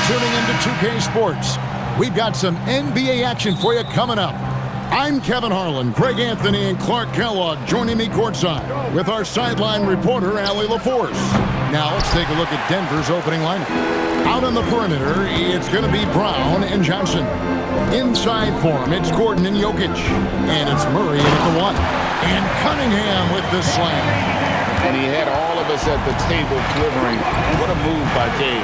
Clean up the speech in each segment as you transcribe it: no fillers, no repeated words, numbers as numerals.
tuning into 2K Sports. We've got some NBA action for you coming up. I'm Kevin Harlan, Greg Anthony, and Clark Kellogg joining me courtside with our sideline reporter, Allie LaForce. Now let's take a look at Denver's opening lineup. Out on the perimeter, it's going to be Brown and Johnson. Inside for him, it's Gordon and Jokic. And it's Murray at the one. And Cunningham with the slam. And he had all of us at the table quivering. What a move by Cade.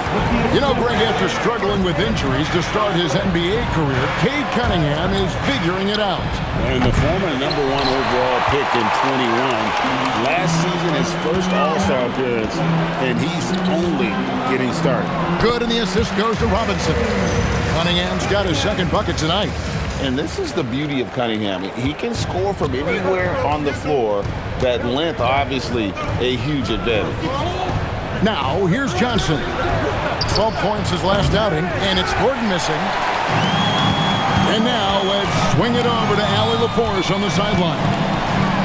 You know, Greg, after struggling with injuries to start his NBA career, Cade Cunningham is figuring it out. And the former #1 overall pick in 21. Last season, his first All-Star appearance, and he's only getting started. Good, and the assist goes to Robinson. Cunningham's got his second bucket tonight. And this is the beauty of Cunningham. He can score from anywhere on the floor. That length, obviously, a huge advantage. Now, here's Johnson. 12 points his last outing, and it's Gordon missing. And now, let's swing it over to Allie LaForce on the sideline.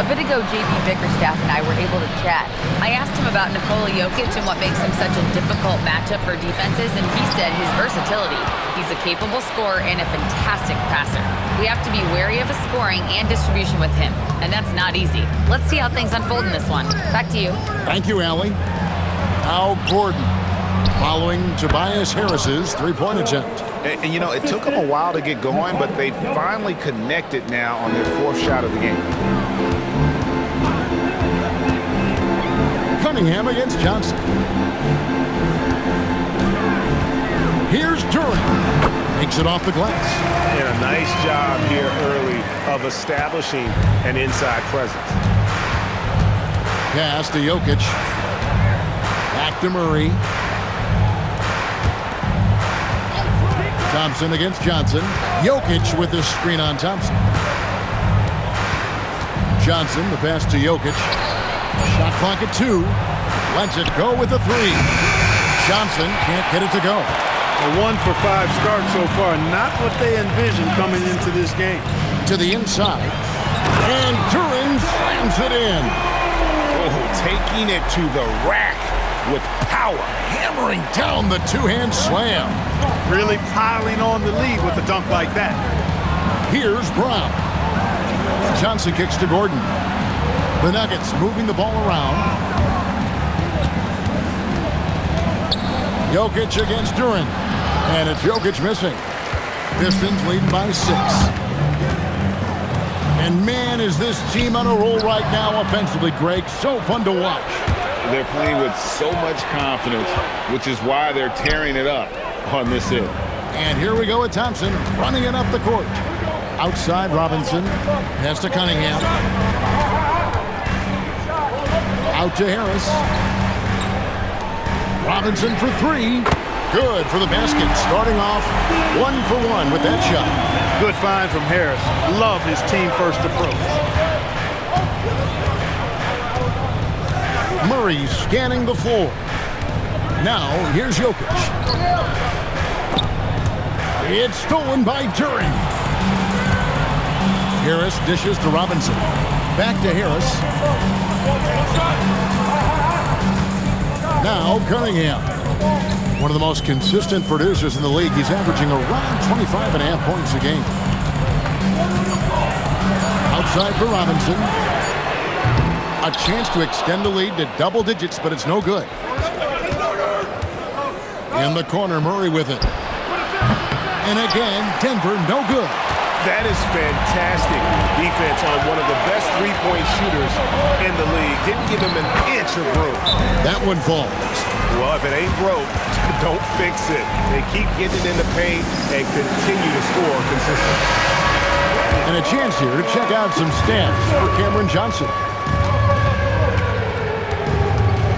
A bit ago, JP Bickerstaff and I were able to chat. I asked him about Nikola Jokic and what makes him such a difficult matchup for defenses, and he said his versatility. He's a capable scorer and a fantastic passer. We have to be wary of his scoring and distribution with him, and that's not easy. Let's see how things unfold in this one. Back to you. Thank you, Allie. Now Gordon, following Tobias Harris's three-point attempt. And, you know, it took them a while to get going, but they finally connected now on their fourth shot of the game. Cunningham against Johnson. Here's Duren. Takes it off the glass. And a nice job here early of establishing an inside presence. Pass to Jokic. Back to Murray. Thompson against Johnson. Jokic with the screen on Thompson. Johnson, the pass to Jokic. Shot clock at 2. Lets it go with the 3. Johnson can't get it to go. A 1-for-5 start so far. Not what they envisioned coming into this game. To the inside. And Duren slams it in. Oh, taking it to the rack with power. Hammering down the two-hand slam. Really piling on the lead with a dunk like that. Here's Brown. Johnson kicks to Gordon. The Nuggets moving the ball around. Jokic against Duren. And it's Jokic missing. Pistons leading by 6. And man, is this team on a roll right now offensively, Greg. So fun to watch. They're playing with so much confidence, which is why they're tearing it up on this end. And here we go with Thompson running it up the court. Outside Robinson. Pass to Cunningham. Out to Harris. Robinson for 3. Good for the basket. Starting off 1 for 1 with that shot. Good find from Harris. Love his team-first approach. Murray scanning the floor. Now, here's Jokic. It's stolen by Duren. Harris dishes to Robinson. Back to Harris. Now Cunningham. One of the most consistent producers in the league. He's averaging around 25.5 points a game. Outside for Robinson. A chance to extend the lead to double digits, but it's no good. In the corner, Murray with it. And again, Denver, no good. That is fantastic defense on one of the best three-point shooters in the league. Didn't give him an inch of room. That one falls. Well, if it ain't broke, don't fix it. They keep getting in the paint and continue to score consistently. And a chance here to check out some stats for Cameron Johnson.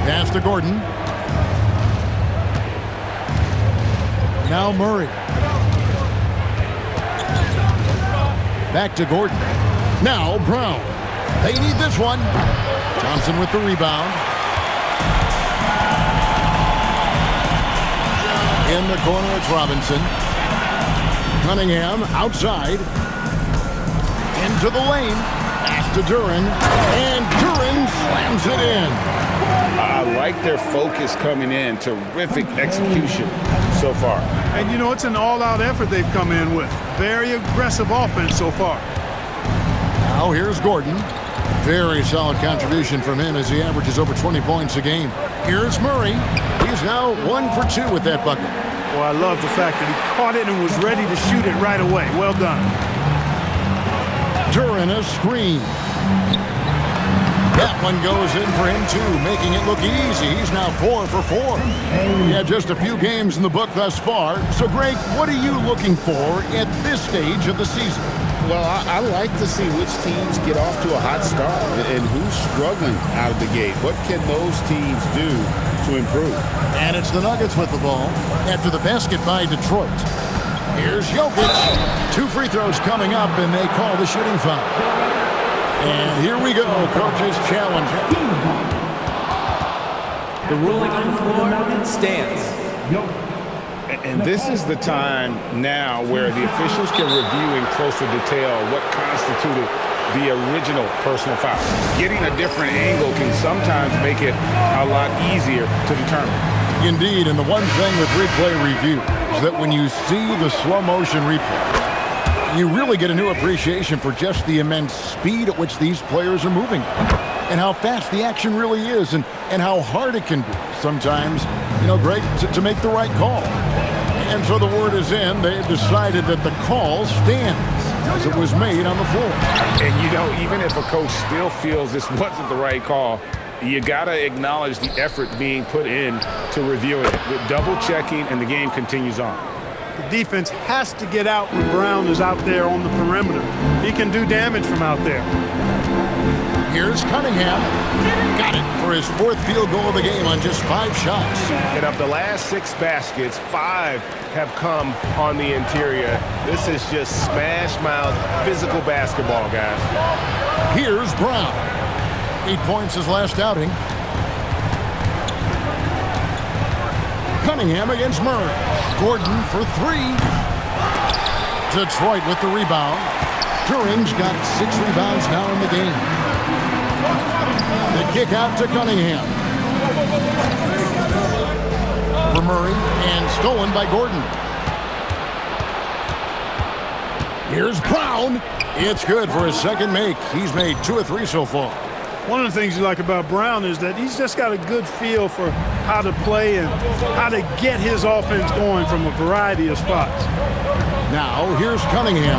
Pass to Gordon. Now Murray. Back to Gordon. Now Brown. They need this one. Thompson with the rebound. In the corner, it's Robinson. Cunningham outside. Into the lane. Pass to Duren. And Duren slams it in. I like their focus coming in. Terrific execution so far. And, you know, it's an all-out effort they've come in with. Very aggressive offense so far. Now here's Gordon. Very solid contribution from him as he averages over 20 points a game. Here's Murray. He's now 1 for 2 with that bucket. Well, I love the fact that he caught it and was ready to shoot it right away. Well done. Duren a screen. That one goes in for him, too, making it look easy. He's now 4 for 4. Yeah, just a few games in the book thus far. So, Greg, what are you looking for at this stage of the season? Well, I like to see which teams get off to a hot start and who's struggling out of the gate. What can those teams do to improve? And it's the Nuggets with the ball after the basket by Detroit. Here's Jokic. 2 free throws coming up, and they call the shooting foul. And here we go, coach's challenge. The ruling on the floor stands. And this is the time now where the officials can review in closer detail what constituted the original personal foul. Getting a different angle can sometimes make it a lot easier to determine. Indeed, and the one thing with replay review is that when you see the slow motion replay, you really get a new appreciation for just the immense speed at which these players are moving and how fast the action really is and how hard it can be sometimes, Greg, to make the right call. And so the word is in. They've decided that the call stands as it was made on the floor. And, even if a coach still feels this wasn't the right call, you got to acknowledge the effort being put in to reviewing it. With double-checking, and the game continues on. The defense has to get out when Brown is out there on the perimeter. He can do damage from out there. Here's Cunningham. Got it for his 4th field goal of the game on just 5 shots. And of the last 6 baskets, 5 have come on the interior. This is just smash-mouth physical basketball, guys. Here's Brown. 8 points his last outing. Cunningham against Murray. Gordon for 3. Detroit with the rebound. Duren's got 6 rebounds now in the game. The kick out to Cunningham. For Murray, and stolen by Gordon. Here's Brown. It's good for his second make. He's made 2 of 3 so far. One of the things you like about Brown is that he's just got a good feel for how to play and how to get his offense going from a variety of spots. Now, here's Cunningham.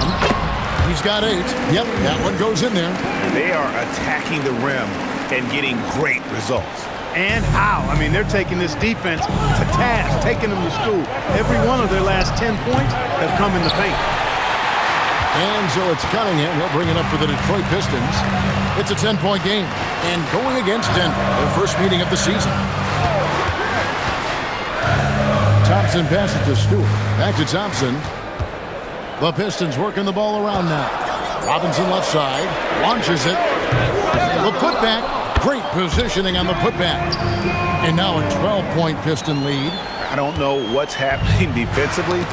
He's got 8. Yep, that one goes in there. They are attacking the rim and getting great results. And how? I mean, they're taking this defense to task, taking them to school. Every one of their last 10 points have come in the paint. And so it's Cunningham. He'll bring it up for the Detroit Pistons. It's a 10-point game. And going against Denver, their first meeting of the season. Thompson passes to Stewart. Back to Thompson. The Pistons working the ball around now. Robinson left side. Launches it. The putback. Great positioning on the putback. And now a 12-point Piston lead. I don't know what's happening defensively,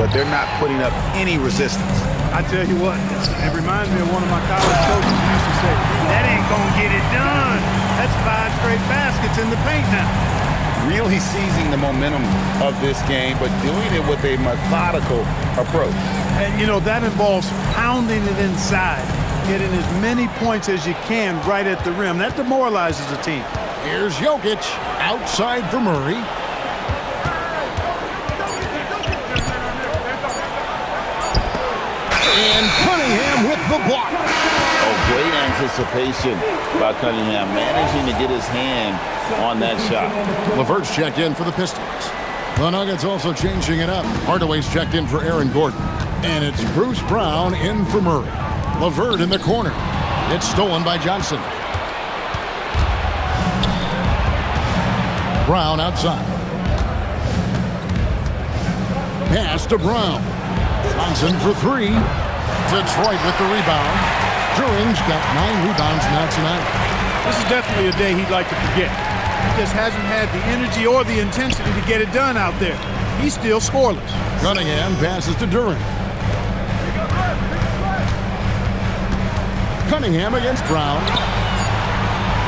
but they're not putting up any resistance. I tell you what, it reminds me of one of my college coaches who used to say, that ain't gonna get it done. That's 5 straight baskets in the paint now. Really seizing the momentum of this game, but doing it with a methodical approach. And, that involves pounding it inside, getting as many points as you can right at the rim. That demoralizes a team. Here's Jokic outside for Murray. And Cunningham with the block. Oh, great anticipation by Cunningham, managing to get his hand on that shot. LeVert's checked in for the Pistons. The Nuggets also changing it up. Hardaway's checked in for Aaron Gordon. And it's Bruce Brown in for Murray. LeVert in the corner. It's stolen by Johnson. Brown outside. Pass to Brown. Johnson for 3. Detroit with the rebound. Duren's got 9 rebounds now tonight. This is definitely a day he'd like to forget. He just hasn't had the energy or the intensity to get it done out there. He's still scoreless. Cunningham passes to Duren. Cunningham against Brown.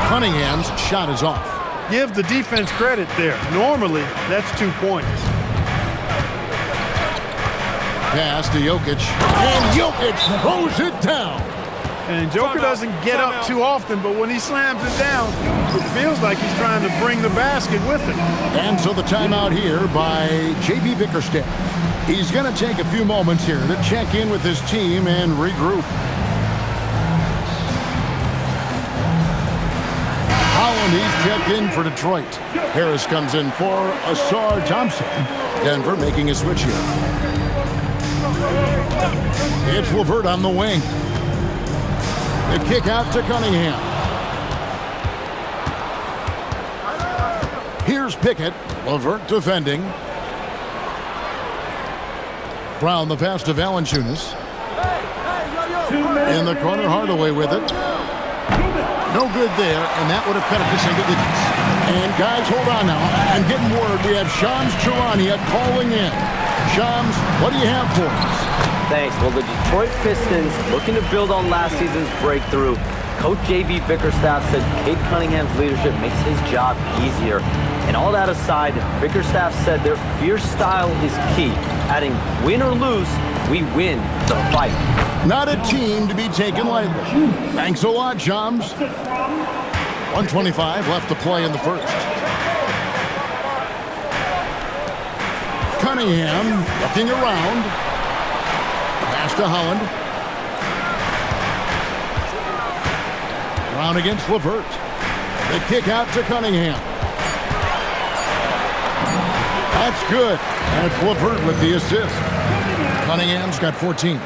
Cunningham's shot is off. give the defense credit there. Normally, that's 2 points. Pass to Jokic, and Jokic throws it down. And Joker doesn't get up too often, but when he slams it down, it feels like he's trying to bring the basket with him. And so the timeout here by JB Bickerstaff. He's going to take a few moments here to check in with his team and regroup. Holland, he's checked in for Detroit. Harris comes in for Asar Thompson. Denver making a switch here. It's LeVert on the wing. The kick out to Cunningham. Here's Pickett. LeVert defending. Brown the pass to Valanciunas. In the corner, Hardaway with it. No good there, and that would have cut it to single digits. And guys, hold on now. I'm getting word. We have Shams Charania calling in. Shams, what do you have for us? Thanks. Well, the Detroit Pistons looking to build on last season's breakthrough. Coach JB Bickerstaff said Cade Cunningham's leadership makes his job easier. And all that aside, Bickerstaff said their fierce style is key, adding win or lose, we win the fight. Not a team to be taken lightly. Thanks a lot, Shams. 1:25 left to play in the first. Cunningham looking around. Pass to Holland. Brown against LeVert. The kick out to Cunningham. That's good. And it's LeVert with the assist. Cunningham's got 14.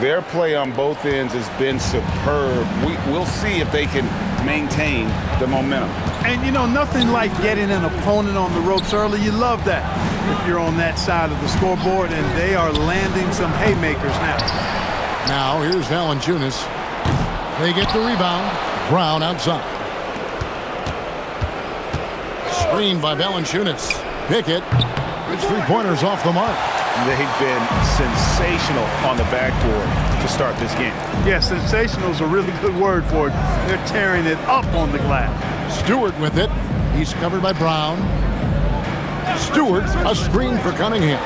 Their play on both ends has been superb. We'll see if they can maintain the momentum. And, you know, nothing like getting an opponent on the ropes early. You love that if you're on that side of the scoreboard, and they are landing some haymakers now. Now, here's Valanciunas. They get the rebound. Brown outside. Screen by Valanciunas. Pickett. It's three-pointers off the mark. They've been sensational on the backboard to start this game. Yeah, sensational is a really good word for it. They're tearing it up on the glass. Stewart with it. He's covered by Brown. Stewart, a screen for Cunningham.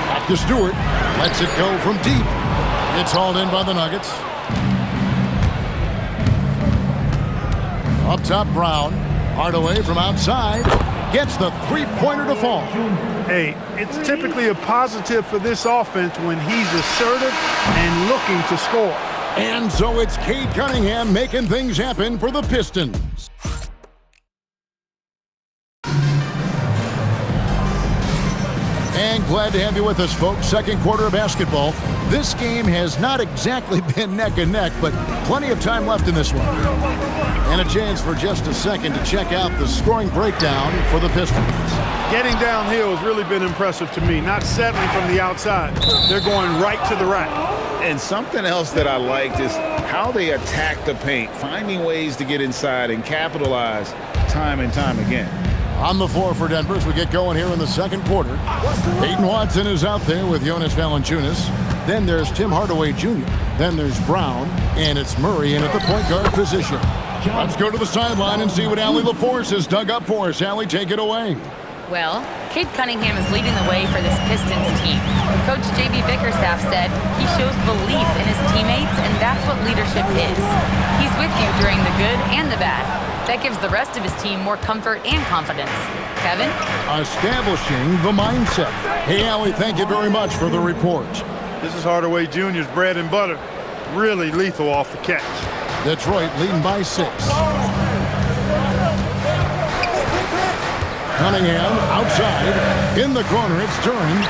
Back to Stewart. Lets it go from deep. It's hauled in by the Nuggets. Up top, Brown. Hardaway from outside. Gets the three-pointer to fall. Hey, it's typically a positive for this offense when he's assertive and looking to score. And so it's Cade Cunningham making things happen for the Pistons. And glad to have you with us, folks. Second quarter of basketball. This game has not exactly been neck and neck, but plenty of time left in this one. And a chance for just a second to check out the scoring breakdown for the Pistons. Getting downhill has really been impressive to me. Not settling from the outside. They're going right to the rack. And something else that I liked is how they attack the paint, finding ways to get inside and capitalize time and time again. On the floor for Denver as we get going here in the second quarter. Peyton Watson is out there with Jonas Valanciunas. Then there's Tim Hardaway Jr. Then there's Brown. And it's Murray in at the point guard position. Let's go to the sideline and see what Allie LaForce has dug up for us. Allie, take it away. Well, Cade Cunningham is leading the way for this Pistons team. Coach JB Bickerstaff said he shows belief in his teammates, and that's what leadership is. He's with you during the good and the bad. That gives the rest of his team more comfort and confidence. Kevin? Establishing the mindset. Hey, Allie, thank you very much for the report. This is Hardaway Jr.'s bread and butter. Really lethal off the catch. Detroit leading by 6. Cunningham outside. In the corner, it's Duren.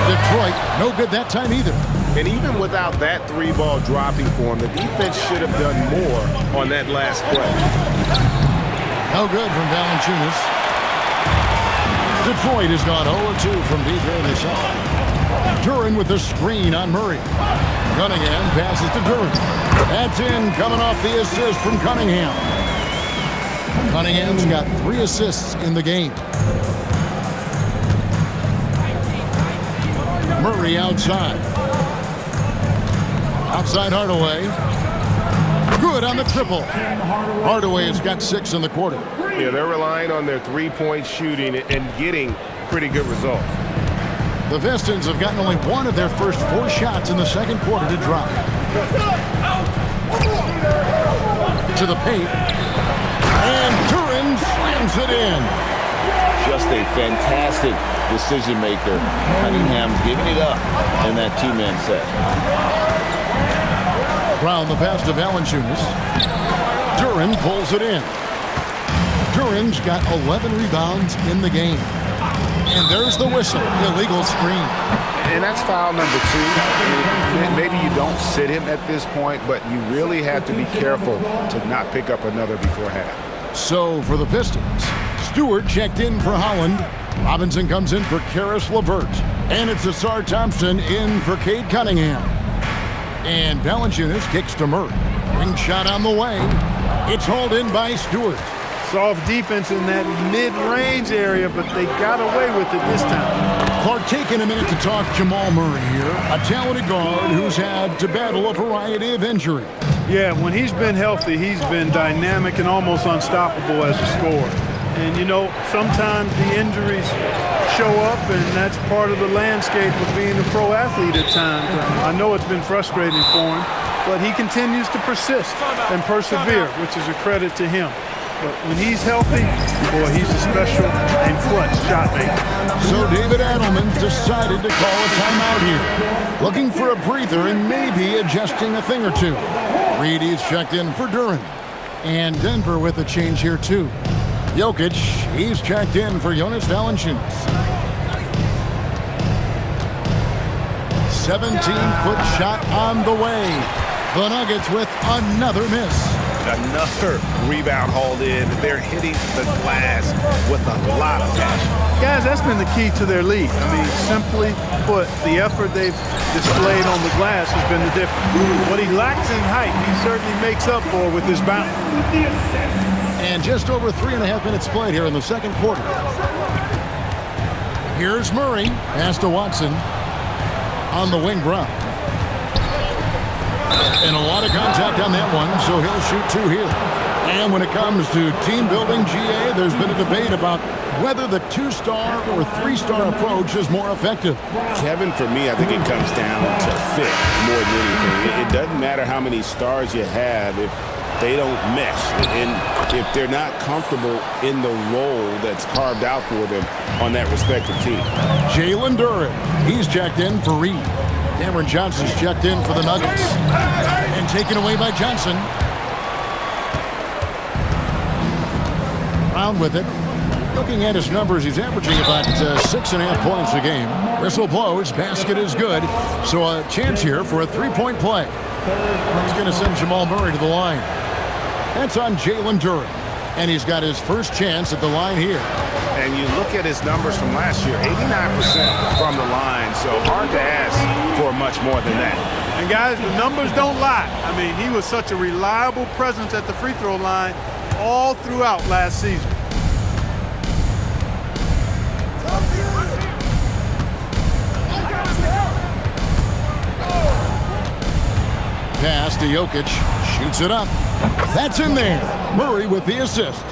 Detroit, no good that time either. And even without that three-ball dropping for him, the defense should have done more on that last play. No good from Valanciunas. Detroit has gone 0-2 from deep here this side. Duren with the screen on Murray. Cunningham passes to Duren. That's in, coming off the assist from Cunningham. Cunningham's got 3 assists in the game. Murray outside. Outside Hardaway. Good on the triple. Hardaway has got 6 in the quarter. Yeah, they're relying on their three-point shooting and getting pretty good results. The Pistons have gotten only 1 of their first 4 shots in the second quarter to drop. To the paint. And Duren slams it in. Just a fantastic decision maker. Cunningham's giving it up in that two-man set. Brown the pass to Valanciunas. Duren pulls it in. Duren's got 11 rebounds in the game. And there's the whistle. Illegal screen. And that's foul number 2. And maybe you don't sit him at this point, but you really have to be careful to not pick up another before half. So for the Pistons, Stewart checked in for Holland. Robinson comes in for Karis LeVert. And it's Asar Thompson in for Cade Cunningham. And Valanciunas kicks to Murray. Ring shot on the way. It's hauled in by Stewart. Soft defense in that mid-range area, but they got away with it this time. Clark taking a minute to talk Jamal Murray here, a talented guard who's had to battle a variety of injuries. Yeah, when he's been healthy, he's been dynamic and almost unstoppable as a scorer. And, you know, sometimes the injuries show up, and that's part of the landscape of being a pro athlete at times. I know it's been frustrating for him, but he continues to persist and persevere, which is a credit to him. But when he's healthy, boy, he's a special and clutch shot maker. So David Adelman's decided to call a timeout here. Looking for a breather and maybe adjusting a thing or two. Reedy's checked in for Duren. And Denver with a change here too. Jokic, he's checked in for Jonas Valanciunas. 17-foot shot on the way. The Nuggets with another miss. Another rebound hauled in. They're hitting the glass with a lot of passion. Guys, that's been the key to their lead. I mean, simply put, the effort they've displayed on the glass has been the difference. What he lacks in height, he certainly makes up for with his bounce. And just over 3.5 minutes played here in the second quarter. Here's Murray. Pass to Watson. On the wing, Brown. And a lot of contact on that one, so he'll shoot 2 here. And when it comes to team building, GA, there's been a debate about whether the 2-star or 3-star approach is more effective. Kevin, for me, I think it comes down to fit more than anything. It doesn't matter how many stars you have if they don't mesh, and if they're not comfortable in the role that's carved out for them on that respective team. Jalen Duren, he's checked in for Reed. Cameron Johnson's checked in for the Nuggets. And taken away by Johnson. Brown with it. Looking at his numbers, he's averaging about 6.5 points a game. Whistle blows, basket is good. So a chance here for a 3-point play. He's going to send Jamal Murray to the line. That's on Jalen Duren. And he's got his first chance at the line here. And you look at his numbers from last year, 89% from the line, so hard to ask for much more than that. And guys, the numbers don't lie. I mean, he was such a reliable presence at the free throw line all throughout last season. Pass to Jokic, shoots it up. That's in there. Murray with the assist.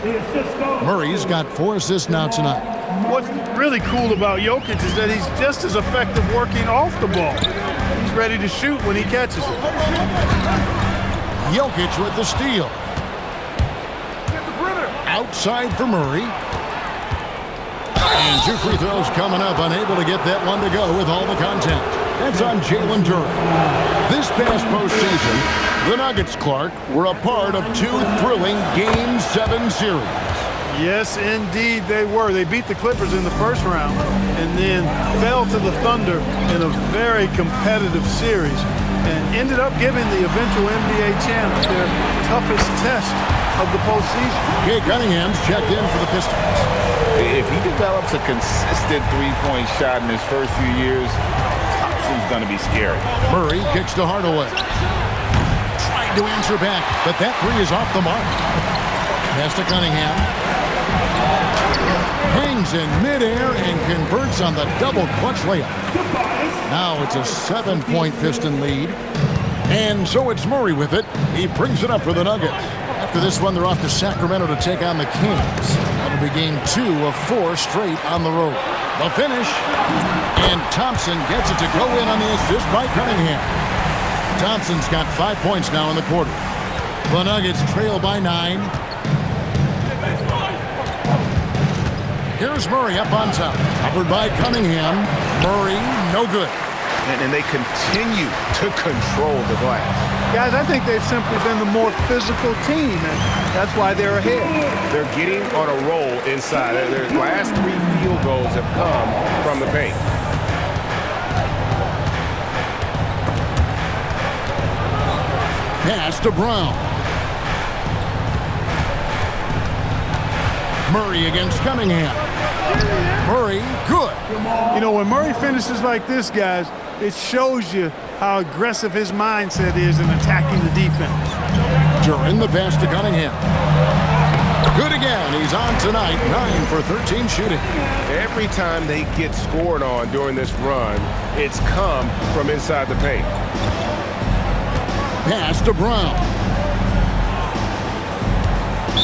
Murray's got 4 assists now tonight. What's really cool about Jokic is that he's just as effective working off the ball. He's ready to shoot when he catches it. Jokic with the steal. Outside for Murray. And 2 free throws coming up, unable to get that one to go with all the contact. That's on Jalen Duren. This past postseason, the Nuggets, Clark, were a part of 2 thrilling Game 7 series. Yes, indeed they were. They beat the Clippers in the first round and then fell to the Thunder in a very competitive series and ended up giving the eventual NBA champs their toughest test of the postseason. Cade Cunningham's checked in for the Pistons. If he develops a consistent 3-point shot in his first few years, Thompson's going to be scary. Murray kicks to Hardaway. Tried to answer back, but that 3 is off the mark. Pass to Cunningham. Hangs in midair and converts on the double clutch layup. Now it's a 7-point Piston lead. And so it's Murray with it. He brings it up for the Nuggets. After this one, they're off to Sacramento to take on the Kings. That'll be game 2 of 4 straight on the road. The finish. And Thompson gets it to go in on the assist by Cunningham. Thompson's got 5 points now in the quarter. The Nuggets trail by 9. Here's Murray up on top. Covered by Cunningham. Murray, no good. And they continue to control the glass. Guys, I think they've simply been the more physical team, and that's why they're ahead. They're getting on a roll inside. Their last 3 field goals have come from the paint. Pass to Brown. Murray against Cunningham. Murray, good. You know, when Murray finishes like this, guys, it shows you how aggressive his mindset is in attacking the defense. Duren the pass to Cunningham. Good again. He's on tonight. 9 for 13 shooting. Every time they get scored on during this run, it's come from inside the paint. Pass to Brown.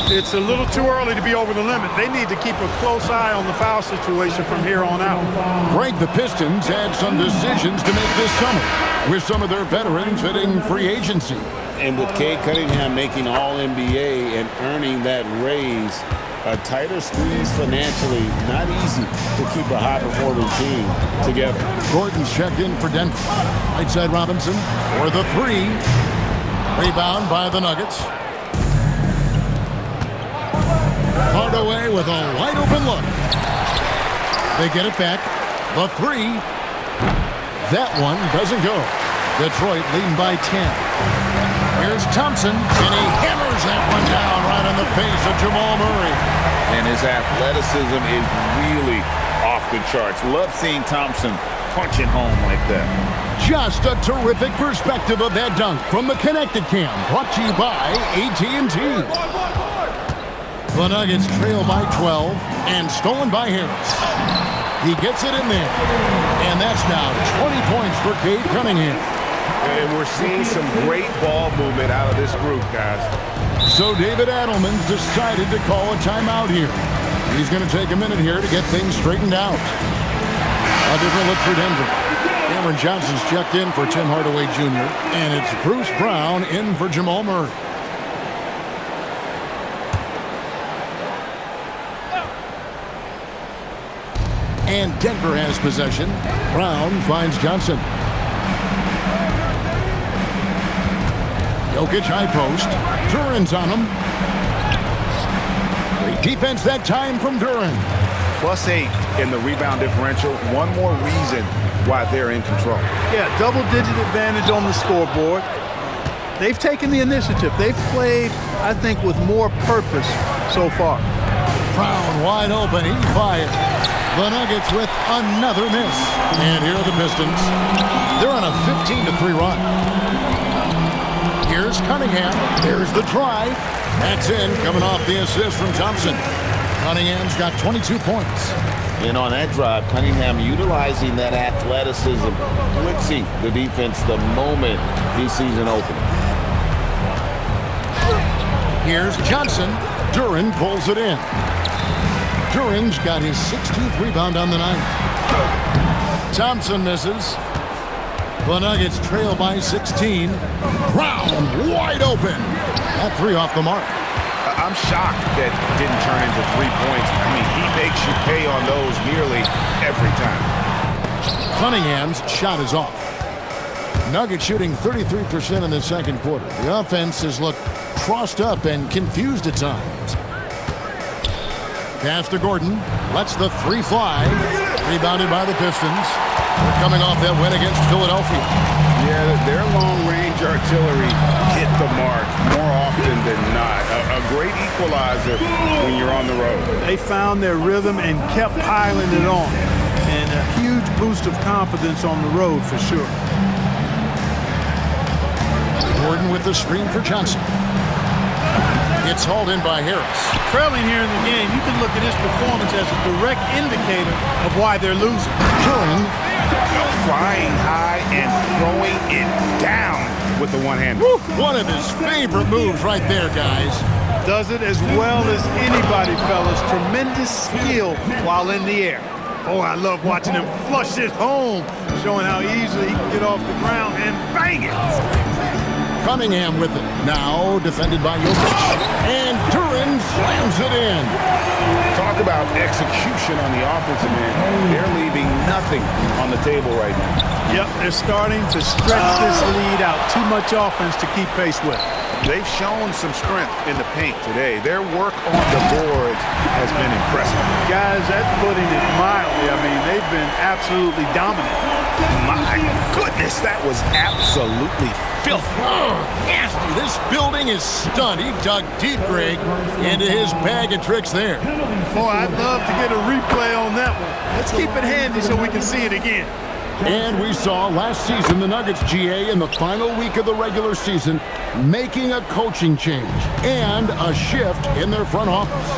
It's a little too early to be over the limit. They need to keep a close eye on the foul situation from here on out. Greg, the Pistons had some decisions to make this summer, with some of their veterans hitting free agency. And with Cade Cunningham making All-NBA and earning that raise, a tighter squeeze financially, not easy to keep a high-performing team together. Gordon's checked in for Denver. Right side Robinson for the 3. Rebound by the Nuggets. Hardaway with a wide-open look. They get it back. The 3. That one doesn't go. Detroit leading by 10. Here's Thompson, and he hammers that one down right on the face of Jamal Murray. And his athleticism is really off the charts. Love seeing Thompson punching home like that. Just a terrific perspective of that dunk from the Connected Cam, brought to you by AT&T. The Nuggets trail by 12 and stolen by Harris. He gets it in there. And that's now 20 points for Cade Cunningham. And we're seeing some great ball movement out of this group, guys. So David Adelman's decided to call a timeout here. He's going to take a minute here to get things straightened out. A different look for Denver. Cameron Johnson's checked in for Tim Hardaway Jr. And it's Bruce Brown in for Jamal Murray. And Denver has possession. Brown finds Johnson. Jokic high post. Duren's on him. Great defense that time from Duren. +8 in the rebound differential. One more reason why they're in control. Yeah, double-digit advantage on the scoreboard. They've taken the initiative. They've played, I think, with more purpose so far. Brown wide open. He fired. The Nuggets with another miss. And here are the Pistons. They're on a 15-3 run. Here's Cunningham. There's the drive. That's in, coming off the assist from Thompson. Cunningham's got 22 points. And on that drive, Cunningham utilizing that athleticism, blitzing the defense the moment he sees an opening. Here's Johnson. Duren pulls it in. Duren's got his 16th rebound on the night. Thompson misses. The Nuggets trail by 16. Brown wide open. That 3 off the mark. I'm shocked that didn't turn into 3 points. I mean, he makes you pay on those nearly every time. Cunningham's shot is off. Nuggets shooting 33% in the second quarter. The offense has looked crossed up and confused at times. Pass to Gordon. Lets the 3 fly. Rebounded by the Pistons. They're coming off that win against Philadelphia. Yeah, their long-range artillery hit the mark more often than not. A great equalizer when you're on the road. They found their rhythm and kept piling it on. And a huge boost of confidence on the road for sure. Gordon with the screen for Johnson. It's hauled in by Harris. Trailing here in the game, you can look at his performance as a direct indicator of why they're losing. Duren Flying high and throwing it down with the one-hander. One of his favorite moves right there, guys. Does it as well as anybody, fellas. Tremendous skill while in the air. Oh, I love watching him flush it home, showing how easily he can get off the ground and bang it. Cunningham with it. Now defended by Jokic. And Duren slams it in. Talk about execution on the offensive end. They're leaving nothing on the table right now. Yep, they're starting to stretch this lead out. Too much offense to keep pace with. They've shown some strength in the paint today. Their work on the boards has been impressive. Guys, that's putting it mildly. I mean, they've been absolutely dominant. My goodness, that was absolutely filthy. Oh, nasty. This building is stunned. He dug deep, Greg, into his bag of tricks there. Boy, I'd love to get a replay on that one. Let's keep it handy so we can see it again. And we saw last season the Nuggets, GA, in the final week of the regular season, making a coaching change and a shift in their front office.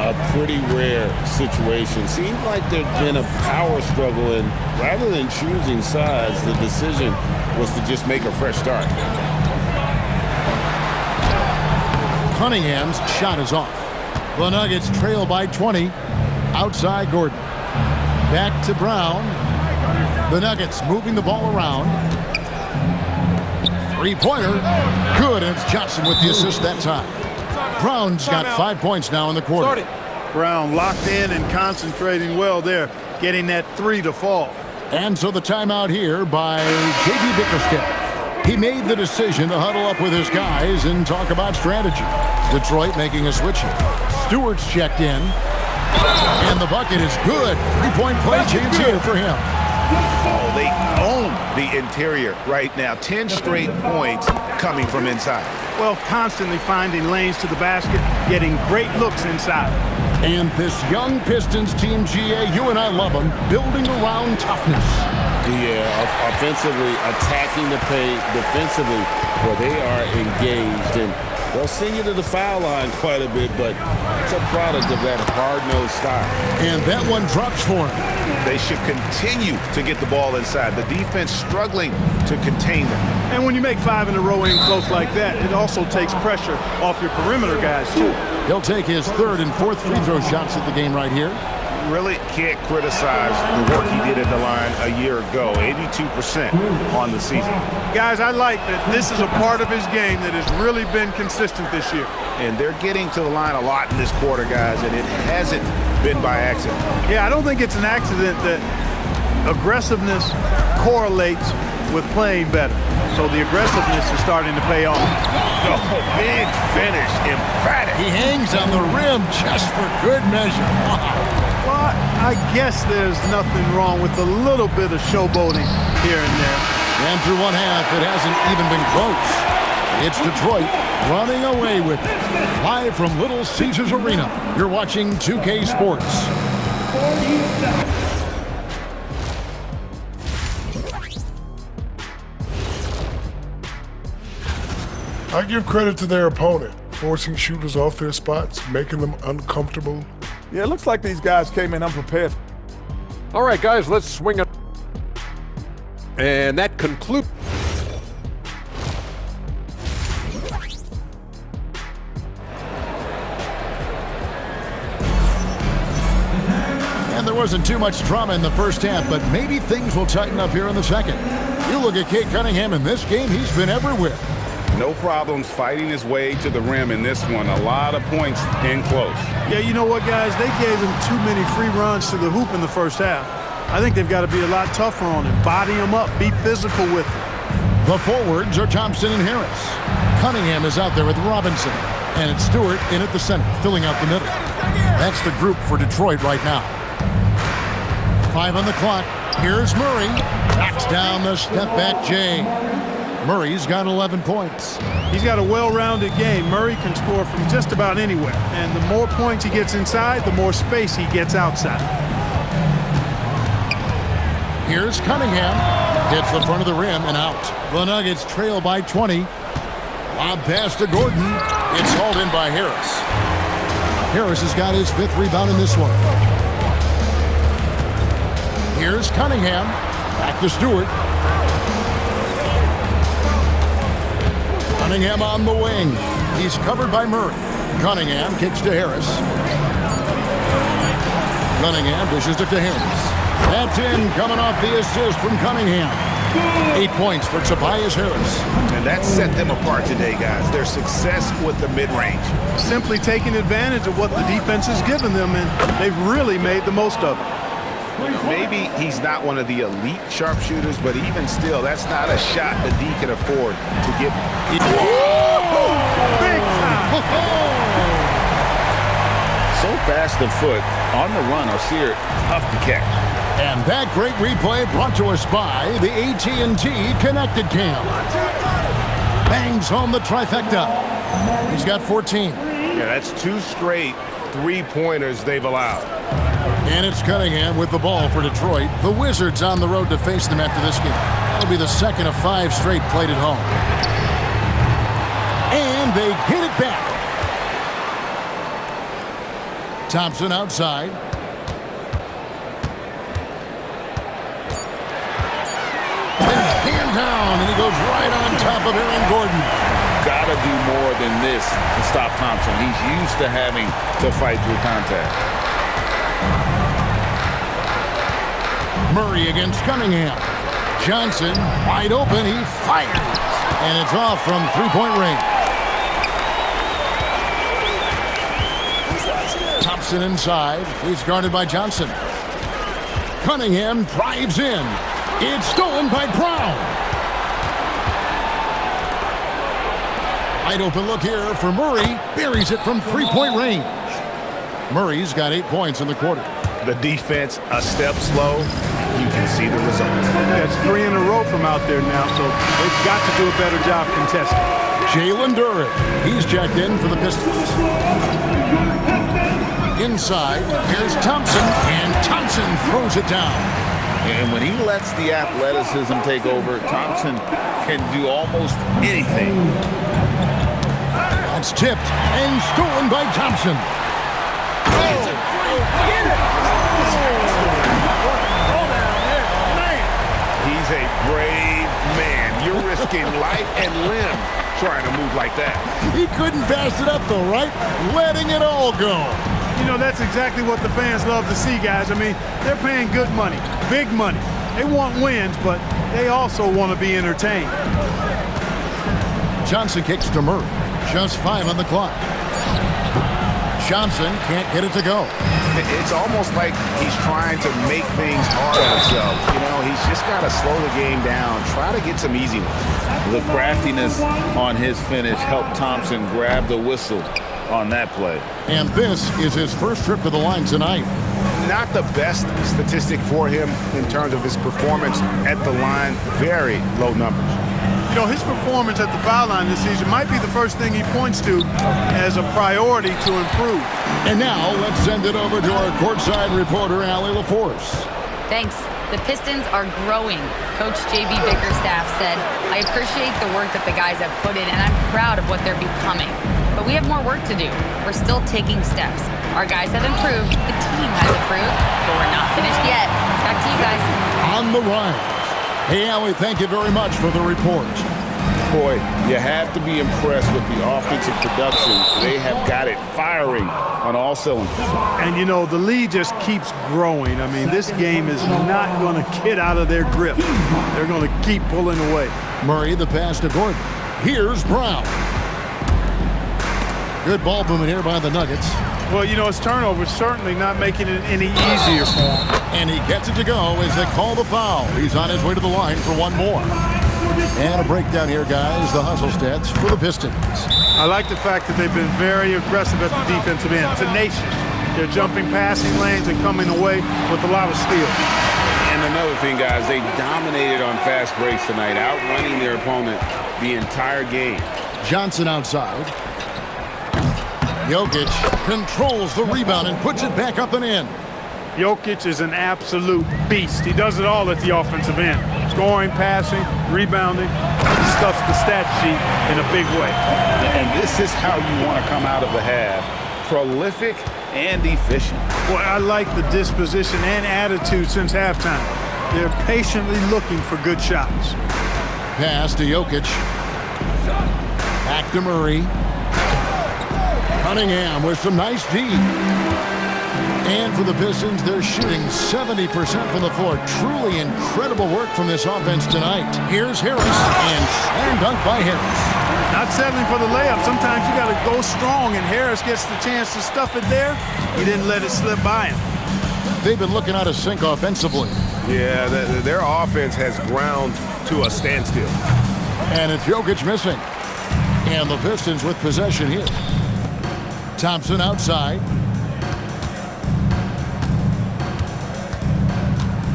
A pretty rare situation. Seems like there's been a power struggle, and rather than choosing sides, the decision was to just make a fresh start. Cunningham's shot is off. The Nuggets trail by 20. Outside Gordon. Back to Brown. The Nuggets moving the ball around. Three-pointer. Good, and it's Johnson with the assist that time. Brown's got 5 points now in the quarter. Brown locked in and concentrating well there, getting that three to fall. And so the timeout here by J.B. Bickerstaff. He made the decision to huddle up with his guys and talk about strategy. Detroit making a switch here. Stewart's checked in. And the bucket is good. Three-point play chance here for him. Oh, they own the interior right now. 10 straight points coming from inside. Well, constantly finding lanes to the basket, getting great looks inside. And this young Pistons team, GA, you and I love them, building around toughness. Yeah, offensively, attacking the paint, defensively, where they are engaged. And they'll send you to the foul line quite a bit, but it's a product of that hard-nosed style. And that one drops for him. They should continue to get the ball inside. The defense struggling to contain them. And when you make 5 in a row in close like that, it also takes pressure off your perimeter guys, too. He'll take his third and fourth free throw shots at the game right here. Really can't criticize the work he did at the line a year ago. 82% on the season. Guys, I like that this is a part of his game that has really been consistent this year. And they're getting to the line a lot in this quarter, guys, and it hasn't been by accident. Yeah, I don't think it's an accident that aggressiveness correlates with playing better. So the aggressiveness is starting to pay off. Oh, big finish, emphatic. He hangs on the rim just for good measure. Well, I guess there's nothing wrong with a little bit of showboating here and there. And through one half, it hasn't even been close. It's Detroit running away with it. Live from Little Caesars Arena, you're watching 2K Sports. I give credit to their opponent, forcing shooters off their spots, making them uncomfortable. Yeah, it looks like these guys came in unprepared. All right, guys, let's swing it. And that concludes. And there wasn't too much drama in the first half, but maybe things will tighten up here in the second. You look at Cade Cunningham in this game, he's been everywhere. No problems fighting his way to the rim in this one. A lot of points in close. Yeah, you know what, guys? They gave him too many free runs to the hoop in the first half. I think they've got to be a lot tougher on him. Body him up. Be physical with him. The forwards are Thompson and Harris. Cunningham is out there with Robinson. And it's Stewart in at the center, filling out the middle. That's the group for Detroit right now. 5 on the clock. Here's Murray. Knocks down the step-back Jay. Murray's got 11 points. He's got a well-rounded game. Murray can score from just about anywhere. And the more points he gets inside, the more space he gets outside. Here's Cunningham. Hits the front of the rim and out. The Nuggets trail by 20. Lob pass to Gordon. It's hauled in by Harris. Harris has got his 5th rebound in this one. Here's Cunningham. Back to Stewart. Cunningham on the wing. He's covered by Murray. Cunningham kicks to Harris. Cunningham dishes it to Harris. That's in, coming off the assist from Cunningham. 8 points for Tobias Harris. And that set them apart today, guys. Their success with the mid-range. Simply taking advantage of what the defense has given them, and they've really made the most of it. Maybe he's not one of the elite sharpshooters, but even still, that's not a shot the D can afford to give. Big time! So fast of foot on the run. Sear, tough to catch. And that great replay brought to us by the AT&T Connected Cam. Bangs home the trifecta. He's got 14. Yeah, that's 2 straight 3-pointers they've allowed. And it's Cunningham with the ball for Detroit. The Wizards on the road to face them after this game. That'll be the second of 5 straight played at home. And they get it back. Thompson outside. Hand down, and he goes right on top of Aaron Gordon. Got to do more than this to stop Thompson. He's used to having to fight through contact. Murray against Cunningham. Johnson wide open. He fires. And it's off from 3-point range. Thompson inside. He's guarded by Johnson. Cunningham drives in. It's stolen by Brown. Wide open look here for Murray. Buries it from 3-point range. Murray's got 8 points in the quarter. The defense a step slow. You can see the result. That's 3 in a row from out there now, so they've got to do a better job contesting. Jalen Duren. He's checked in for the Pistons. Inside, here's Thompson, and Thompson throws it down. And when he lets the athleticism take over, Thompson can do almost anything. That's tipped and stolen by Thompson. He's a brave man. You're risking life and limb trying to move like that. He couldn't pass it up though, right? Letting it all go. You know, that's exactly what the fans love to see, guys. I mean, they're paying good money, big money. They want wins, but they also want to be entertained. Johnson kicks to Murray. Just 5 on the clock. Johnson can't get it to go. It's almost like he's trying to make things hard on himself. You know, he's just got to slow the game down. Try to get some easy ones. The craftiness on his finish helped Thompson grab the whistle on that play. And this is his first trip to the line tonight. Not the best statistic for him in terms of his performance at the line. Very low numbers. You know, his performance at the foul line this season might be the first thing he points to as a priority to improve. And now let's send it over to our courtside reporter, Allie LaForce. Thanks. The Pistons are growing. Coach J.B. Bickerstaff said, I appreciate the work that the guys have put in, and I'm proud of what they're becoming. But we have more work to do. We're still taking steps. Our guys have improved. The team has improved. But we're not finished yet. Back to you guys. On the rise. Hey, Allie, thank you very much for the report. Boy, you have to be impressed with the offensive production. They have got it firing on all cylinders. And, you know, the lead just keeps growing. I mean, this game is not going to get out of their grip. They're going to keep pulling away. Murray, the pass to Gordon. Here's Brown. Good ball movement here by the Nuggets. Well, you know, his turnover's certainly not making it any easier for him. And he gets it to go as they call the foul. He's on his way to the line for one more. And a breakdown here, guys. The hustle stats for the Pistons. I like the fact that they've been very aggressive at the defensive end. Tenacious. They're jumping passing lanes and coming away with a lot of steal. And another thing, guys, they dominated on fast breaks tonight, outrunning their opponent the entire game. Johnson outside. Jokic controls the rebound and puts it back up and in. Jokic is an absolute beast. He does it all at the offensive end. Scoring, passing, rebounding. He stuffs the stat sheet in a big way. And this is how you want to come out of the half. Prolific and efficient. Well, I like the disposition and attitude since halftime. They're patiently looking for good shots. Pass to Jokic. Back to Murray. Cunningham with some nice D. And for the Pistons, they're shooting 70% from the floor. Truly incredible work from this offense tonight. Here's Harris, and slam dunk by Harris. Not settling for the layup. Sometimes you got to go strong, and Harris gets the chance to stuff it there. He didn't let it slip by him. They've been looking out of sync offensively. Yeah, their offense has ground to a standstill. And it's Jokic missing. And the Pistons with possession here. Thompson outside.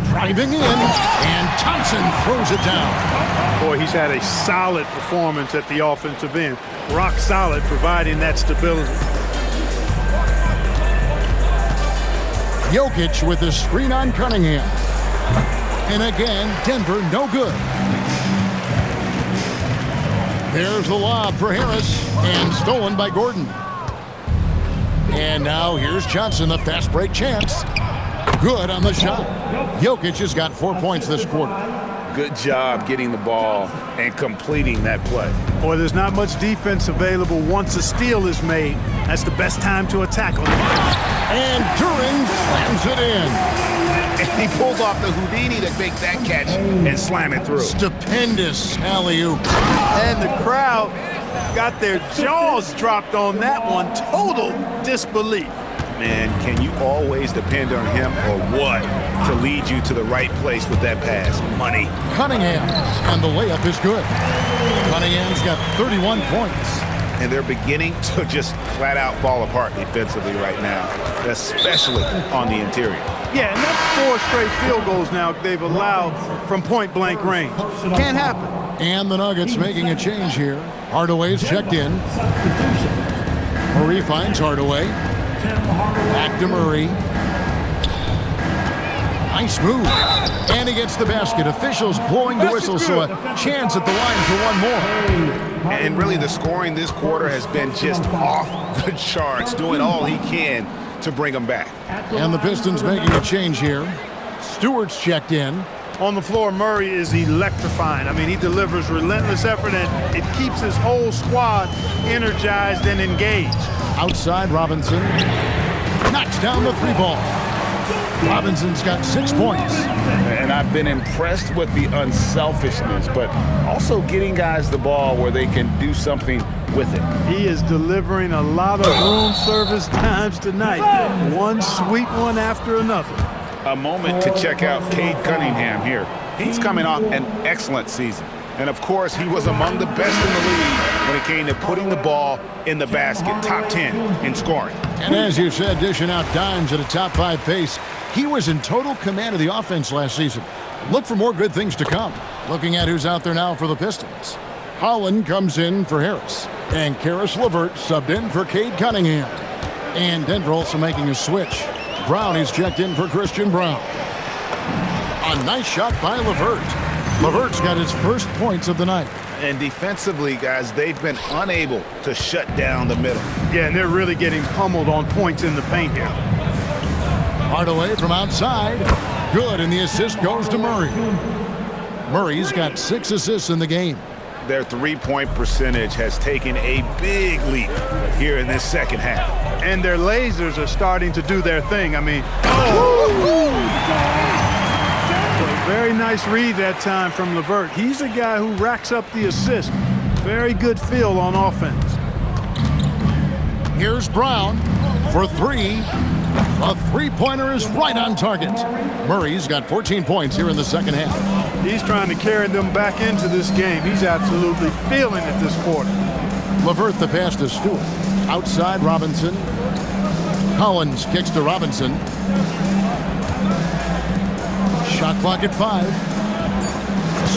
Driving in, and Thompson throws it down. Boy, he's had a solid performance at the offensive end. Rock solid, providing that stability. Jokic with the screen on Cunningham. And again, Denver no good. There's the lob for Harris, and stolen by Gordon. And now here's Johnson, the fast break chance. Good on the shot. Jokic has got 4 points this quarter. Good job getting the ball and completing that play. Boy, there's not much defense available once a steal is made. That's the best time to attack on it. And Duren slams it in. And he pulls off the Houdini to make that catch and slam it through. Stupendous alley-oop. And the crowd got their jaws dropped on that one. Total disbelief. Man, can you always depend on him or what to lead you to the right place with that pass? Money. Cunningham, and the layup is good. Cunningham's got 31 points. And they're beginning to just flat out fall apart defensively right now, especially on the interior. Yeah, and that's 4 straight field goals now they've allowed from point-blank range. Can't happen. And the Nuggets making a change here. Hardaway's checked in. Murray finds Hardaway. Back to Murray. Nice move. And he gets the basket. Officials blowing the whistle, so a chance at the line for one more. And really the scoring this quarter has been just off the charts, doing all he can to bring them back. And the Pistons making a change here. Stewart's checked in. On the floor, Murray is electrifying. I mean, he delivers relentless effort, and it keeps his whole squad energized and engaged. Outside, Robinson knocks down the 3-ball. Robinson's got 6 points. And I've been impressed with the unselfishness, but also getting guys the ball where they can do something with it. He is delivering a lot of room service times tonight. One sweet one after another. A moment to check out Cade Cunningham here. He's coming off an excellent season. And of course, he was among the best in the league when it came to putting the ball in the basket. Top 10 in scoring. And as you said, dishing out dimes at a top 5 pace. He was in total command of the offense last season. Look for more good things to come. Looking at who's out there now for the Pistons. Holland comes in for Harris. And Karis LeVert subbed in for Cade Cunningham. And Denver also making a switch. Brown is checked in for Christian Brown. A nice shot by LeVert. LeVert's got his first points of the night. And defensively, guys, they've been unable to shut down the middle. Yeah, and they're really getting pummeled on points in the paint here. Hardaway from outside. Good, and the assist goes to Murray. Murray's got 6 assists in the game. Their 3-point percentage has taken a big leap here in this second half. And their lasers are starting to do their thing. I mean, very nice read that time from LeVert. He's a guy who racks up the assist. Very good feel on offense. Here's Brown for 3. A 3-pointer is right on target. Murray's got 14 points here in the second half. He's trying to carry them back into this game. He's absolutely feeling it this quarter. LeVert the pass to Stewart. Outside, Robinson. Collins kicks to Robinson. Shot clock at 5.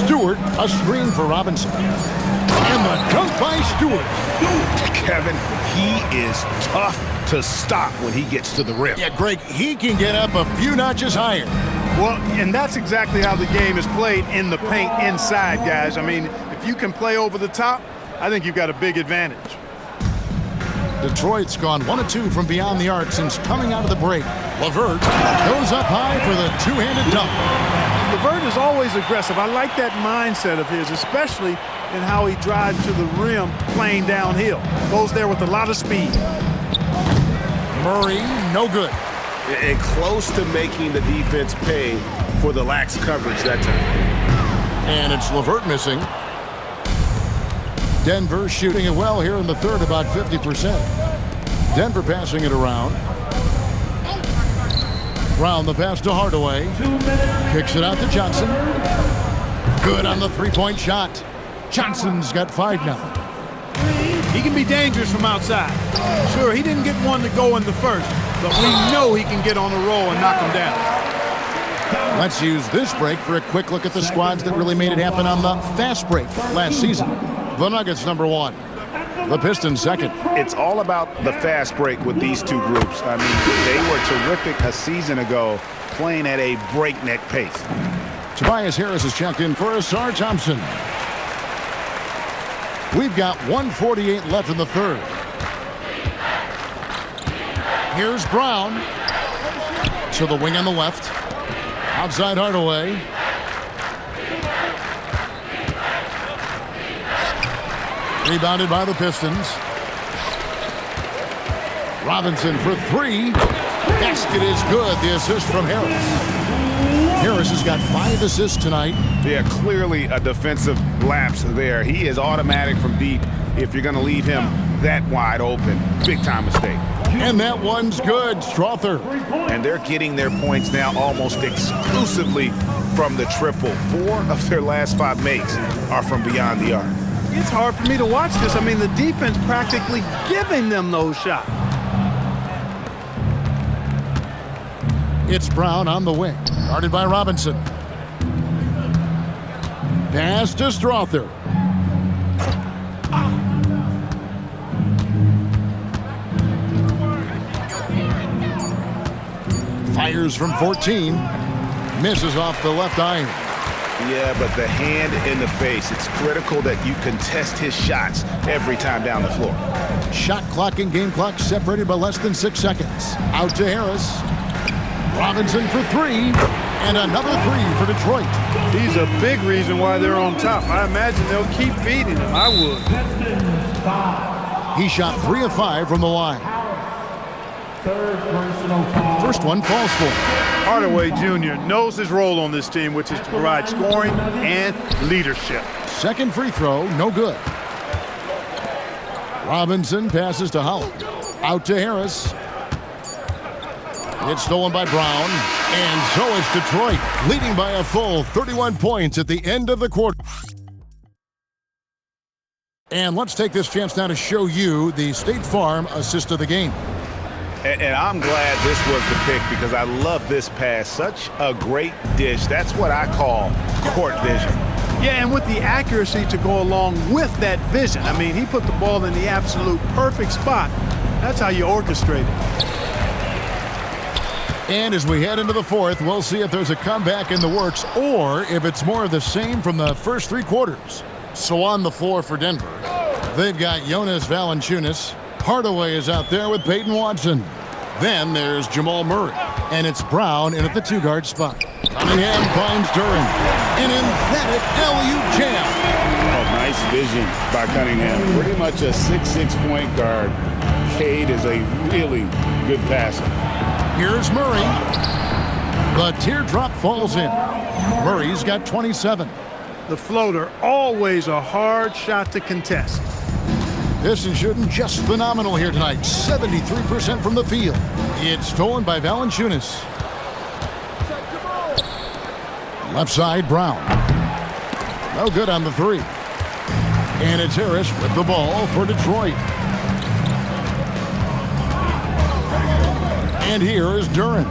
Stewart, a screen for Robinson. And the dunk by Stewart. Kevin, he is tough to stop when he gets to the rim. Yeah, Greg, he can get up a few notches higher. Well, and that's exactly how the game is played in the paint inside, guys. I mean, if you can play over the top, I think you've got a big advantage. Detroit's gone 1 of 2 from beyond the arc since coming out of the break. LeVert goes up high for the two-handed dunk. LeVert is always aggressive. I like that mindset of his, especially in how he drives to the rim playing downhill. Goes there with a lot of speed. Murray, no good. And close to making the defense pay for the lax coverage that time. And it's LeVert missing. Denver shooting it well here in the third, about 50%. Denver passing it around. Brown the pass to Hardaway. Kicks it out to Johnson. Good on the three-point shot. Johnson's got 5 now. He can be dangerous from outside. Sure, he didn't get one to go in the first, but we know he can get on a roll and knock him down. Let's use this break for a quick look at the squads that really made it happen on the fast break last season. The Nuggets, number 1. The Pistons, second. It's all about the fast break with these two groups. I mean, they were terrific a season ago, playing at a breakneck pace. Tobias Harris is checked in for Asar Thompson. We've got 1:48 left in the third. Here's Brown to the wing on the left. Outside Hardaway. Rebounded by the Pistons. Robinson for 3. Basket is good. The assist from Harris. Harris has got 5 assists tonight. Yeah, clearly a defensive lapse there. He is automatic from deep if you're going to leave him that wide open. Big time mistake. And that one's good. Strother. And they're getting their points now almost exclusively from the triple. 4 of their last 5 makes are from beyond the arc. It's hard for me to watch this. I mean, the defense practically giving them those shots. It's Brown on the wing. Guarded by Robinson. Pass to Strother. Fires from 14. Misses off the left iron. Yeah, but the hand in the face. It's critical that you contest his shots every time down the floor. Shot clock and game clock separated by less than 6 seconds. Out to Harris. Robinson for 3. And another 3 for Detroit. He's a big reason why they're on top. I imagine they'll keep feeding him. I would. He shot 3 of 5 from the line. First one falls for him. Hardaway Jr. knows his role on this team, which is to provide scoring and leadership. Second free throw, no good. Robinson passes to Howard. Out to Harris. It's stolen by Brown. And so is Detroit, leading by a full 31 points at the end of the quarter. And let's take this chance now to show you the State Farm assist of the game. And I'm glad this was the pick because I love this pass. Such a great dish. That's what I call court vision. Yeah, and with the accuracy to go along with that vision. I mean, he put the ball in the absolute perfect spot. That's how you orchestrate it. And as we head into the fourth, we'll see if there's a comeback in the works or if it's more of the same from the first 3 quarters. So on the floor for Denver, they've got Jonas Valanciunas. Hardaway is out there with Peyton Watson. Then there's Jamal Murray. And it's Brown in at the 2-guard spot. Cunningham finds Duren. An emphatic LU jam. Oh, nice vision by Cunningham. Pretty much a 6'6" point guard. Cade is a really good passer. Here's Murray. The teardrop falls in. Murray's got 27. The floater, always a hard shot to contest. Pistons shooting just phenomenal here tonight. 73% from the field. It's stolen by Valanciunas. Left side, Brown. No good on the 3. And it's Harris with the ball for Detroit. And here is Duren.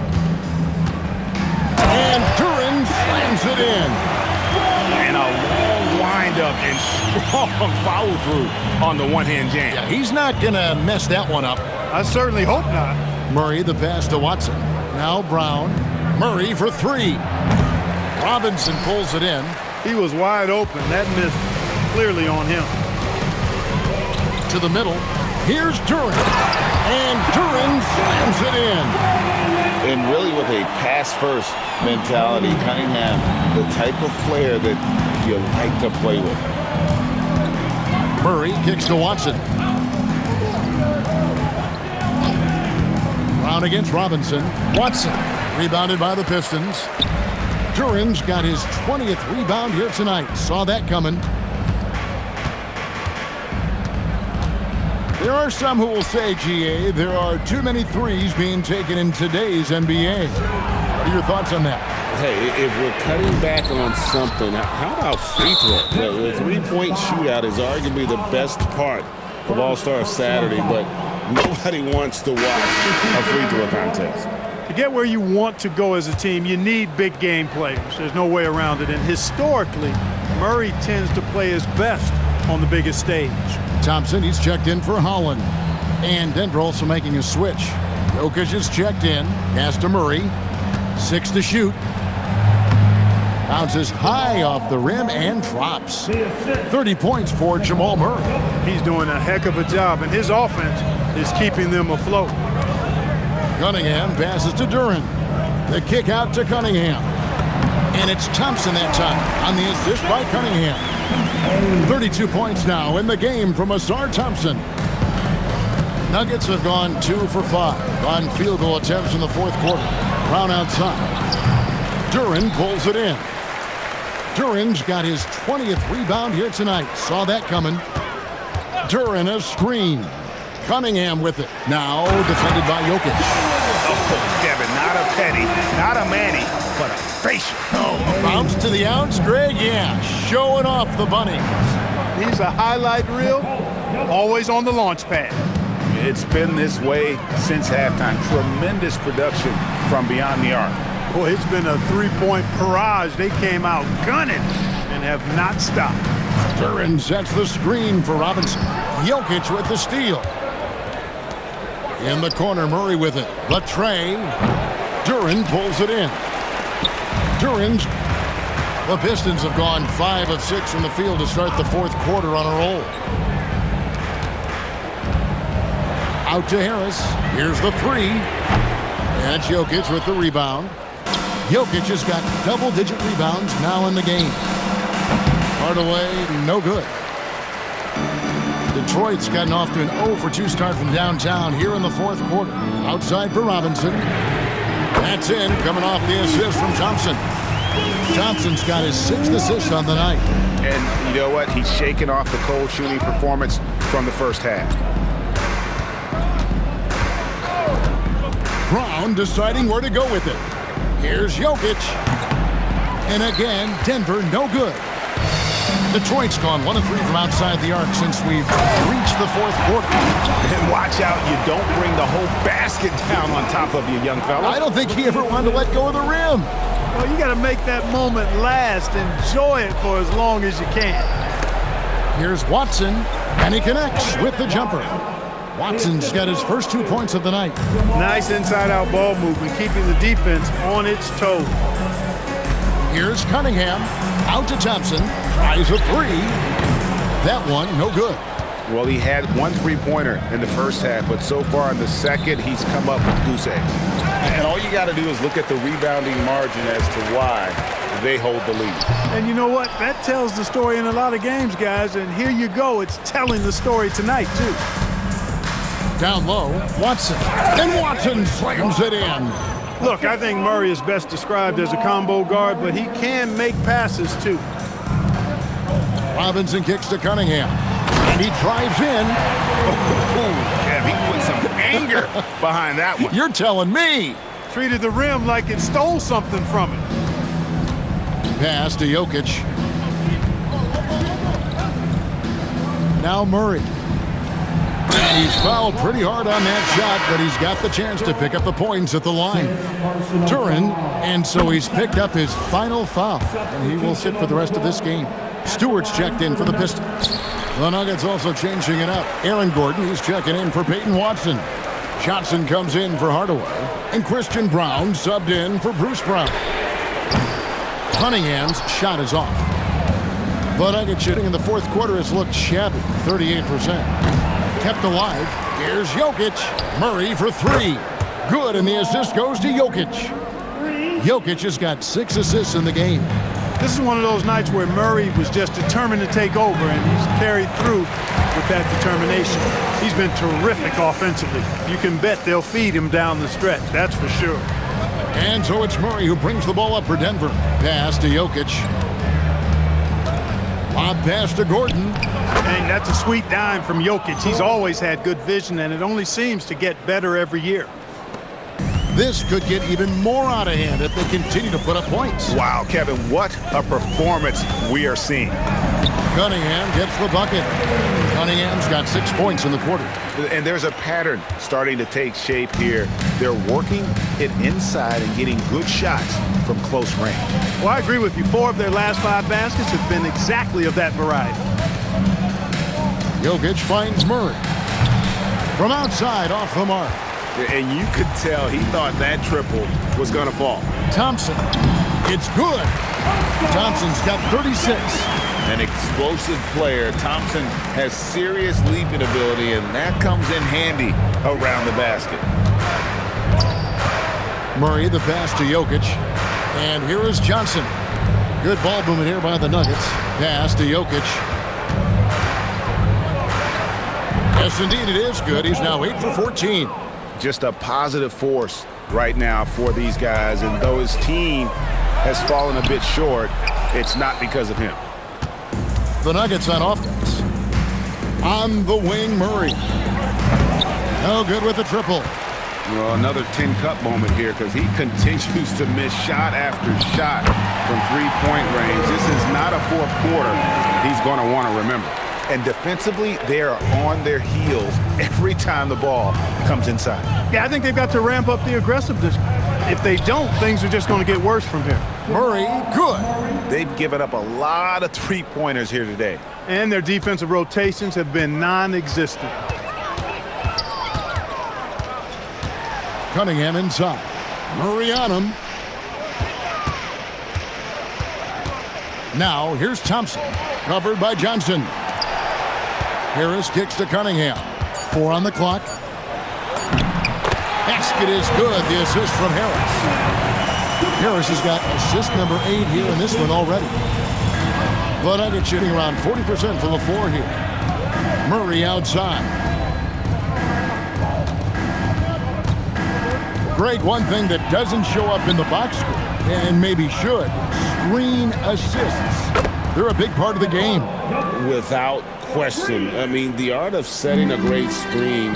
And Duren slams it in. And a long windup and strong follow through on the one-hand jam. Yeah, he's not going to mess that one up. I certainly hope not. Murray the pass to Watson. Now Brown. Murray for 3. Robinson pulls it in. He was wide open. That missed clearly on him. To the middle. Here's Duren. And Duren slams it in. And really with a pass-first mentality, Cunningham, the type of player that you like to play with. Murray kicks to Watson. Brown against Robinson. Watson rebounded by the Pistons. Duren's got his 20th rebound here tonight. Saw that coming. There are some who will say, GA, there are too many threes being taken in today's NBA. What are your thoughts on that? Hey, if we're cutting back on something, how about free throw? The three-point shootout is arguably the best part of All-Star Saturday, but nobody wants to watch a free throw contest. To get where you want to go as a team, you need big game players. There's no way around it. And historically, Murray tends to play his best on the biggest stage. Thompson, he's checked in for Holland. And Denver also making a switch. Jokic is checked in. Pass to Murray. 6 to shoot. Bounces high off the rim and drops. 30 points for Jamal Murray. He's doing a heck of a job, and his offense is keeping them afloat. Cunningham passes to Duren. The kick out to Cunningham. And it's Thompson that time on the assist by Cunningham. 32 points now in the game from Asar Thompson. Nuggets have gone 2 for 5 on field goal attempts in the fourth quarter. Brown outside. Duren pulls it in. Duren's got his 20th rebound here tonight. Saw that coming. Duren a screen. Cunningham with it. Now defended by Jokic. Oh, Kevin, not a Petty, not a Manny, but a facial. Oh, bounce to the ounce, Greg. Yeah, showing off the bunny. He's a highlight reel, always on the launch pad. It's been this way since halftime. Tremendous production from beyond the arc. Boy, it's been a three-point barrage. They came out gunning and have not stopped. Duren sets the screen for Robinson. Jokic with the steal. In the corner, Murray with it. The tray. Duren pulls it in. The Pistons have gone 5 of 6 from the field to start the fourth quarter on a roll. Out to Harris. Here's the 3. And Jokic with the rebound. Jokic has got double-digit rebounds now in the game. Hardaway, no good. Detroit's gotten off to an 0 for 2 start from downtown here in the fourth quarter. Outside for Robinson. That's in, coming off the assist from Thompson. Thompson's got his 6th assist on the night. And you know what? He's shaking off the cold shooting performance from the first half. Brown deciding where to go with it. Here's Jokic. And again, Denver no good. Detroit's gone 1 of 3 from outside the arc since we've reached the fourth quarter. And watch out, you don't bring the whole basket down on top of you, young fella. I don't think he ever wanted to let go of the rim. Well, you got to make that moment last. Enjoy it for as long as you can. Here's Watson, and he connects with the jumper. Watson's got his first 2 points of the night. Nice inside-out ball movement, keeping the defense on its toes. Here's Cunningham, out to Thompson, tries a 3. That one, no good. Well, he had 1 3-pointer in the first half, but so far in the second, he's come up with goose eggs. And all you got to do is look at the rebounding margin as to why they hold the lead. And you know what? That tells the story in a lot of games, guys. And here you go. It's telling the story tonight, too. Down low, Watson. And Watson slams it in. Look, I think Murray is best described as a combo guard, but he can make passes, too. Robinson kicks to Cunningham. And he drives in. Yeah, he put some anger behind that one. You're telling me. Treated the rim like it stole something from it. Pass to Jokic. Now Murray. And he's fouled pretty hard on that shot, but he's got the chance to pick up the points at the line. Duren, and so he's picked up his final foul, and he will sit for the rest of this game. Stewart's checked in for the Pistons. The Nuggets also changing it up. Aaron Gordon, he's checking in for Peyton Watson. Johnson comes in for Hardaway. And Christian Brown subbed in for Bruce Brown. Cunningham's shot is off. The Nuggets shooting in the fourth quarter has looked shabby, 38%. Kept alive. Here's Jokic. Murray for 3. Good, and the assist goes to Jokic. Jokic has got 6 assists in the game. This is one of those nights where Murray was just determined to take over, and he's carried through with that determination. He's been terrific offensively. You can bet they'll feed him down the stretch, that's for sure. And so it's Murray who brings the ball up for Denver. Pass to Jokic. Lob pass to Gordon. And that's a sweet dime from Jokic. He's always had good vision, and it only seems to get better every year. This could get even more out of hand if they continue to put up points. Wow, Kevin, what a performance we are seeing. Cunningham gets the bucket. Cunningham's got 6 points in the quarter. And there's a pattern starting to take shape here. They're working it inside and getting good shots from close range. Well, I agree with you. 4 of their last 5 baskets have been exactly of that variety. Jokic finds Murray. From outside, off the mark. And you could tell he thought that triple was going to fall. Thompson. It's good. Thompson's got 36. An explosive player. Thompson has serious leaping ability, and that comes in handy around the basket. Murray, the pass to Jokic. And here is Johnson. Good ball movement here by the Nuggets. Pass to Jokic. Yes, indeed, it is good. He's now 8 for 14. Just a positive force right now for these guys. And though his team has fallen a bit short, it's not because of him. The Nuggets on offense. On the wing, Murray. No good with the triple. Well, another tin cup moment here because he continues to miss shot after shot from three-point range. This is not a fourth quarter he's going to want to remember. And defensively, they are on their heels every time the ball comes inside. Yeah, I think they've got to ramp up the aggressiveness. If they don't, things are just going to get worse from here. Murray, good. They've given up a lot of three-pointers here today. And their defensive rotations have been non-existent. Cunningham inside. Murray on him. Now, here's Thompson. Covered by Johnson. Harris kicks to Cunningham. 4 on the clock. Basket is good. The assist from Harris. Harris has got assist number 8 here in this one already. The Nuggets shooting around 40% from the floor here. Murray outside. Greg, one thing that doesn't show up in the box score, and maybe should, screen assists. They're a big part of the game. Without question. I mean, the art of setting a great screen,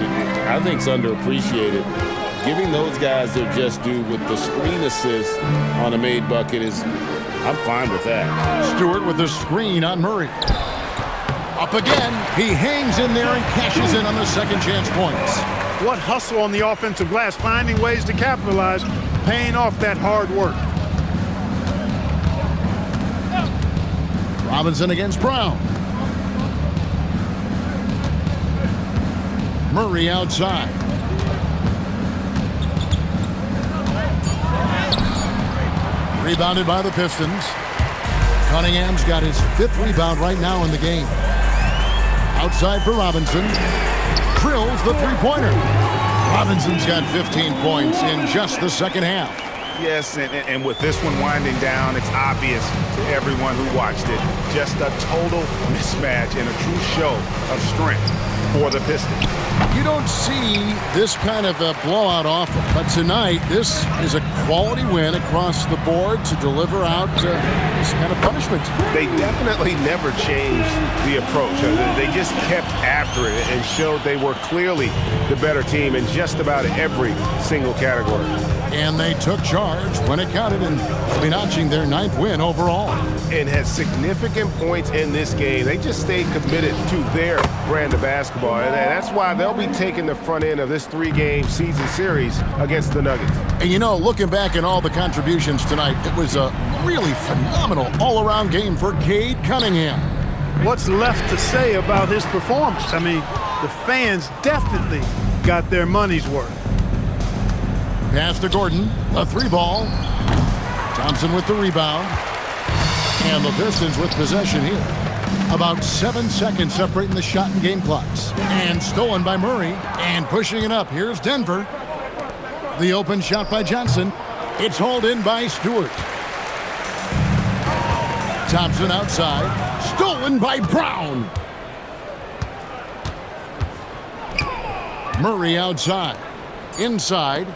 I think, is underappreciated. Giving those guys their just due with the screen assist on a made bucket is, I'm fine with that. Stewart with the screen on Murray. Up again. He hangs in there and cashes in on the second chance points. What hustle on the offensive glass, finding ways to capitalize, paying off that hard work. Robinson against Brown. Murray outside. Rebounded by the Pistons. Cunningham's got his 5th rebound right now in the game. Outside for Robinson. Drills the three-pointer. Robinson's got 15 points in just the second half. Yes, and with this one winding down, it's obvious to everyone who watched it. Just a total mismatch and a true show of strength for the Pistons. You don't see this kind of a blowout often, but tonight this is a quality win across the board to deliver out this kind of punishment. They definitely never changed the approach. They just kept after it and showed they were clearly the better team in just about every single category. And they took charge when it counted and be notching their 9th win overall. And had significant points in this game. They just stayed committed to their brand of basketball. And that's why they'll be taking the front end of this 3-game season series against the Nuggets. And you know, looking back at all the contributions tonight, it was a really phenomenal all-around game for Cade Cunningham. What's left to say about his performance? I mean, the fans definitely got their money's worth. Pass to Gordon, a 3-ball. Thompson with the rebound. And the Pistons with possession here. About 7 seconds separating the shot and game clocks. And stolen by Murray. And pushing it up. Here's Denver. The open shot by Johnson. It's hauled in by Stewart. Thompson outside. Stolen by Brown. Murray outside. Inside.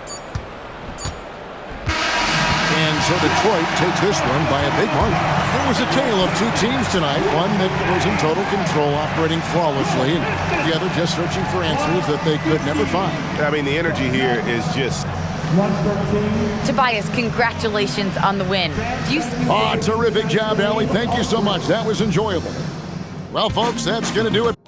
And so Detroit takes this one by a big margin. It was a tale of two teams tonight. One that was in total control, operating flawlessly, and the other just searching for answers that they could never find. I mean, the energy here is just... Tobias, congratulations on the win. Terrific job, Allie. Thank you so much. That was enjoyable. Well, folks, that's going to do it.